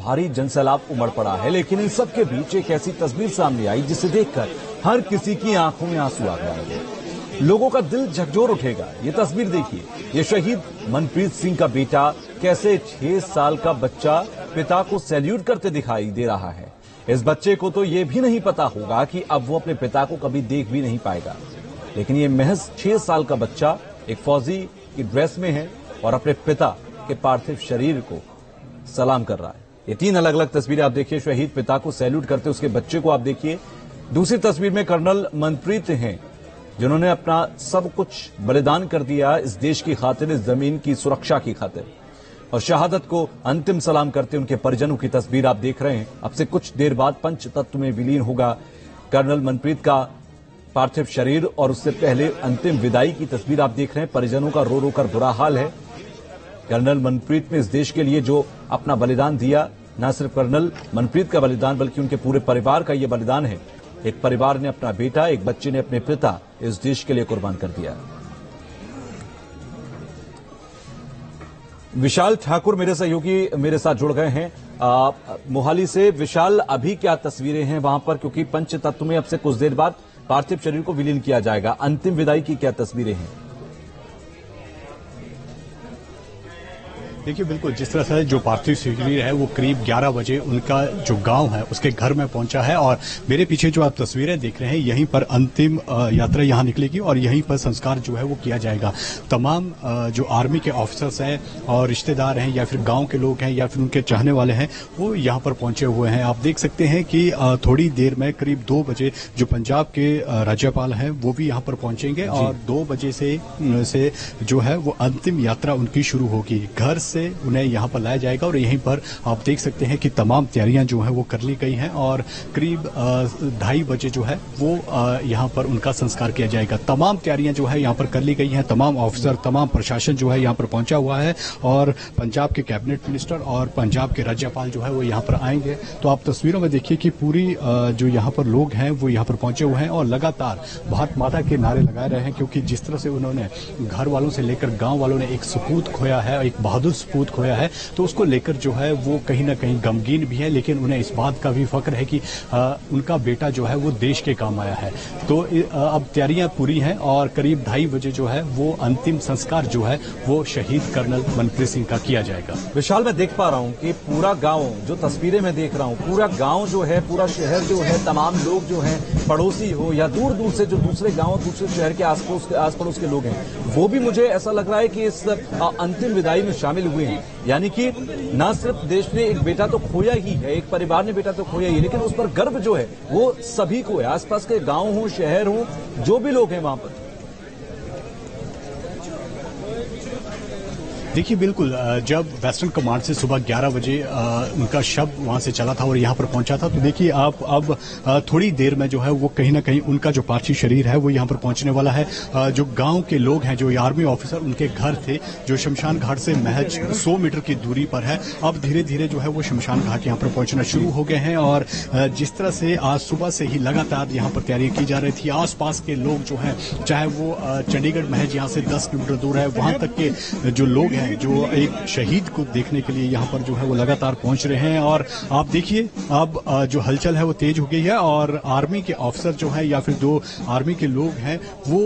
भारी जनसैलाब उमड़ पड़ा है, लेकिन इन सब के बीच एक ऐसी तस्वीर सामने आई जिसे देखकर हर किसी की आंखों में आंसू आ गए। लोगों का दिल झकझोर उठेगा। ये तस्वीर देखिए, ये शहीद मनप्रीत सिंह का बेटा कैसे 6 साल का बच्चा पिता को सैल्यूट करते दिखाई दे रहा है। इस बच्चे को तो ये भी नहीं पता होगा कि अब वो अपने पिता को कभी देख भी नहीं पाएगा, लेकिन ये महज 6 साल का बच्चा एक फौजी की ड्रेस में है और अपने पिता के पार्थिव शरीर को सलाम कर रहा है। ये 3 अलग अलग तस्वीरें आप देखिए, शहीद पिता को सैल्यूट करते उसके बच्चे को आप देखिए। दूसरी तस्वीर में कर्नल मनप्रीत हैं जिन्होंने अपना सब कुछ बलिदान कर दिया इस देश की खातिर, इस जमीन की सुरक्षा की खातिर, और शहादत को अंतिम सलाम करते उनके परिजनों की तस्वीर आप देख रहे हैं। अब से कुछ देर बाद पंच तत्व में विलीन होगा कर्नल मनप्रीत का पार्थिव शरीर, और उससे पहले अंतिम विदाई की तस्वीर आप देख रहे हैं। परिजनों का रो रो कर बुरा हाल है। कर्नल मनप्रीत ने इस देश के लिए जो अपना बलिदान दिया, न सिर्फ कर्नल मनप्रीत का बलिदान बल्कि उनके पूरे परिवार का यह बलिदान है। एक परिवार ने अपना बेटा, एक बच्चे ने अपने पिता इस देश के लिए कुर्बान कर दिया। विशाल ठाकुर मेरे सहयोगी मेरे साथ जुड़ गए हैं मोहाली से। विशाल, अभी क्या तस्वीरें हैं वहां पर, क्योंकि पंच तत्व में अब से कुछ देर बाद पार्थिव शरीर को विलीन किया जाएगा, अंतिम विदाई की क्या तस्वीरें हैं? देखिए, बिल्कुल जिस तरह से जो पार्थिव शरीर है वो करीब 11 बजे उनका जो गांव है उसके घर में पहुंचा है, और मेरे पीछे जो आप तस्वीरें देख रहे हैं यहीं पर अंतिम यात्रा यहां निकलेगी और यहीं पर संस्कार जो है वो किया जाएगा। तमाम जो आर्मी के ऑफिसर्स हैं और रिश्तेदार हैं या फिर गांव के लोग हैं या फिर उनके चाहने वाले हैं वो यहां पर पहुंचे हुए हैं। आप देख सकते हैं कि थोड़ी देर में करीब 2 बजे जो पंजाब के राज्यपाल हैं वो भी यहां पर पहुंचेंगे और 2 बजे से जो है वो अंतिम यात्रा उनकी शुरू होगी। घर से उन्हें यहां पर लाया जाएगा और यहीं पर आप देख सकते हैं कि तमाम तैयारियां जो हैं वो कर ली गई हैं और करीब 2:30 बजे जो है वो यहां पर उनका संस्कार किया जाएगा। तमाम तैयारियां जो है यहां पर कर ली गई हैं। तमाम ऑफिसर, तमाम प्रशासन जो है यहां पर पहुंचा हुआ है और पंजाब के कैबिनेट मिनिस्टर और पंजाब के राज्यपाल जो है वो यहां पर आएंगे। तो आप तस्वीरों में देखिए कि पूरी जो यहां पर लोग हैं वो यहां पर पहुंचे हुए हैं और लगातार भारत माता के नारे लगाए रहे हैं, क्योंकि जिस तरह से उन्होंने घर वालों से लेकर गांव वालों ने एक सपूत खोया है, एक बहादुर सपूत खोया है, तो उसको लेकर जो है वो कहीं ना कहीं गमगीन भी है, लेकिन उन्हें इस बात का भी फख्र है कि उनका बेटा जो है वो देश के काम आया है। तो अब तैयारियां पूरी हैं और करीब 2:30 बजे जो है वो अंतिम संस्कार जो है वो शहीद कर्नल मनप्रीत सिंह का किया जाएगा। विशाल, मैं देख पा रहा हूं कि पूरा गांव, जो तस्वीरें मैं देख रहा हूं, पूरा गांव जो है, पूरा शहर जो है, तमाम लोग जो हैं, पड़ोसी हो या दूर दूर से जो दूसरे गांव, दूसरे शहर के आस पड़ोस के लोग हैं, वो भी मुझे ऐसा लग रहा है कि इस अंतिम विदाई में शामिल हुए हैं। यानी कि न सिर्फ देश ने एक बेटा तो खोया ही है, एक परिवार ने बेटा तो खोया ही, लेकिन उस पर गर्व जो है वो सभी को है। आसपास के गांव हो, शहर हो, जो भी लोग हैं वहां पर। देखिए, बिल्कुल जब वेस्टर्न कमांड से सुबह 11 बजे उनका शव वहां से चला था और यहां पर पहुंचा था, तो देखिए आप अब थोड़ी देर में जो है वो कहीं ना कहीं उनका जो पार्थिव शरीर है वो यहां पर पहुंचने वाला है। जो गांव के लोग हैं, जो आर्मी ऑफिसर, उनके घर थे जो शमशान घाट से महज 100 मीटर की दूरी पर है, अब धीरे धीरे जो है वो शमशान घाट यहां पर पहुंचना शुरू हो गए हैं। और जिस तरह से आज सुबह से ही लगातार यहां पर तैयारी की जा रही थी, आसपास के लोग जो है, चाहे वो चंडीगढ़ महज यहां से 10 किलोमीटर दूर है, वहां तक के जो लोग जो एक शहीद को देखने के लिए यहां पर जो है वो लगातार पहुंच रहे हैं। और आप देखिए अब जो हलचल है वो तेज हो गई है और आर्मी के ऑफिसर जो है या फिर जो आर्मी के लोग हैं वो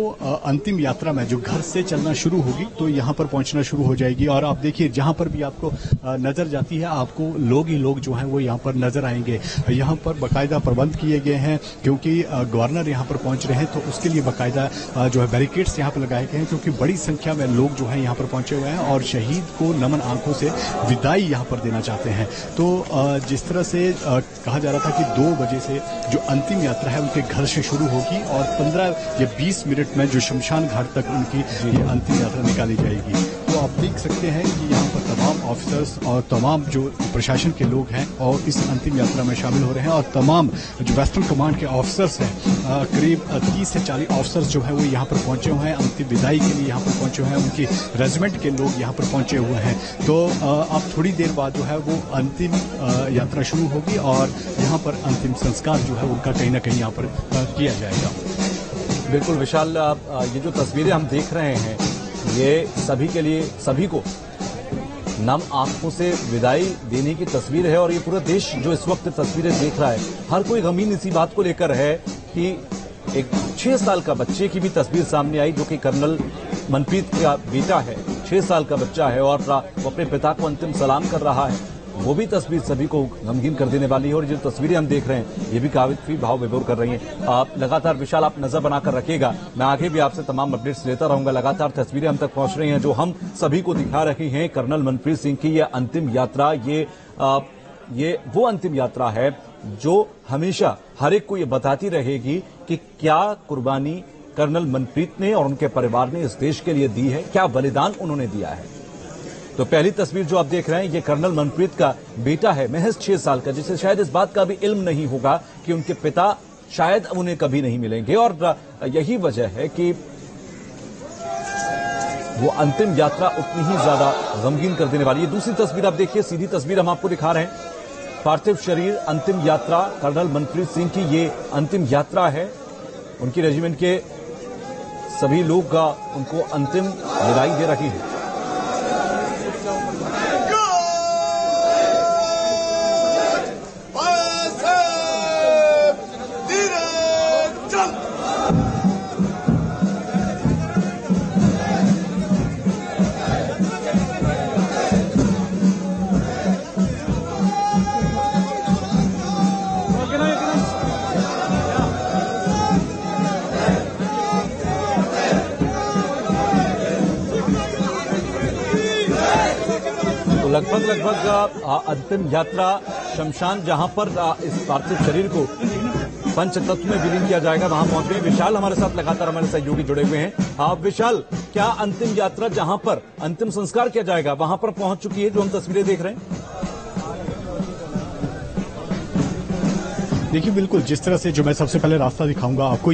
अंतिम यात्रा में जो घर से चलना शुरू होगी तो यहां पर पहुंचना शुरू हो जाएगी। और आप देखिए जहां पर भी आपको नजर जाती है, आपको लोग ही लोग जो है वो यहां पर नजर आएंगे। यहां पर बाकायदा प्रबंध किए गए हैं, क्योंकि गवर्नर यहां पर पहुंच रहे हैं तो उसके लिए बाकायदा जो है बैरिकेड्स यहां पर लगाए गए हैं, क्योंकि बड़ी संख्या में लोग जो है यहां पर पहुंचे हुए हैं और शहीद को नमन आंखों से विदाई यहां पर देना चाहते हैं। तो जिस तरह से कहा जा रहा था कि 2 बजे से जो अंतिम यात्रा है उनके घर से शुरू होगी और 15 या 20 मिनट में जो शमशान घाट तक उनकी ये अंतिम यात्रा निकाली जाएगी। तो आप देख सकते हैं कि यहाँ पर तमाम ऑफिसर्स और तमाम जो प्रशासन के लोग हैं और इस अंतिम यात्रा में शामिल हो रहे हैं और तमाम जो वेस्टर्न कमांड के ऑफिसर्स हैं, करीब 30 से 40 ऑफिसर्स जो है वो यहाँ पर पहुंचे हुए हैं, अंतिम विदाई के लिए यहाँ पर पहुंचे हुए हैं, उनकी रेजिमेंट के लोग यहाँ पर पहुंचे हुए हैं। तो अब थोड़ी देर बाद जो है वो अंतिम यात्रा शुरू होगी और यहाँ पर अंतिम संस्कार जो है उनका कहीं ना कहीं यहाँ पर किया जाएगा। बिल्कुल विशाल, ये जो तस्वीरें हम देख रहे हैं ये सभी के लिए, सभी को नम आंखों से विदाई देने की तस्वीर है और ये पूरा देश जो इस वक्त तस्वीरें देख रहा है, हर कोई गमीन इसी बात को लेकर है कि एक 6 साल का बच्चे की भी तस्वीर सामने आई जो कि कर्नल मनप्रीत का बेटा है। 6 साल का बच्चा है और वो अपने पिता को अंतिम सलाम कर रहा है। वो भी तस्वीर सभी को गमगीन कर देने वाली है और जो तस्वीरें हम देख रहे हैं ये भी काफी भाव विभोर कर रही हैं। आप लगातार विशाल आप नजर बनाकर रखिएगा, मैं आगे भी आपसे तमाम अपडेट्स लेता रहूंगा। लगातार तस्वीरें हम तक पहुंच रही हैं जो हम सभी को दिखा रही हैं कर्नल मनप्रीत सिंह की ये अंतिम यात्रा। ये वो अंतिम यात्रा है जो हमेशा हर एक को ये बताती रहेगी कि क्या कुर्बानी कर्नल मनप्रीत ने और उनके परिवार ने इस देश के लिए दी है, क्या बलिदान उन्होंने दिया है। तो पहली तस्वीर जो आप देख रहे हैं ये कर्नल मनप्रीत का बेटा है, महज 6 साल का, जिसे शायद इस बात का भी इल्म नहीं होगा कि उनके पिता शायद उन्हें कभी नहीं मिलेंगे और यही वजह है कि वो अंतिम यात्रा उतनी ही ज्यादा गमगीन कर देने वाली है। दूसरी तस्वीर आप देखिए, सीधी तस्वीर हम आपको दिखा रहे हैं। पार्थिव शरीर अंतिम यात्रा कर्नल मनप्रीत सिंह की ये अंतिम यात्रा है। उनकी रेजिमेंट के सभी लोग उनको अंतिम विदाई दे रही है। तो लगभग अंतिम यात्रा शमशान जहां पर इस पार्थिव शरीर को पंचतत्व में विलीन किया जाएगा वहां पहुंच गए। विशाल हमारे साथ लगातार हमारे सहयोगी जुड़े हुए हैं। विशाल, क्या अंतिम यात्रा जहां पर अंतिम संस्कार किया जाएगा वहां पर पहुंच चुकी है जो हम तस्वीरें देख रहे हैं? देखिए बिल्कुल, जिस तरह से जो मैं सबसे पहले रास्ता दिखाऊंगा आपको,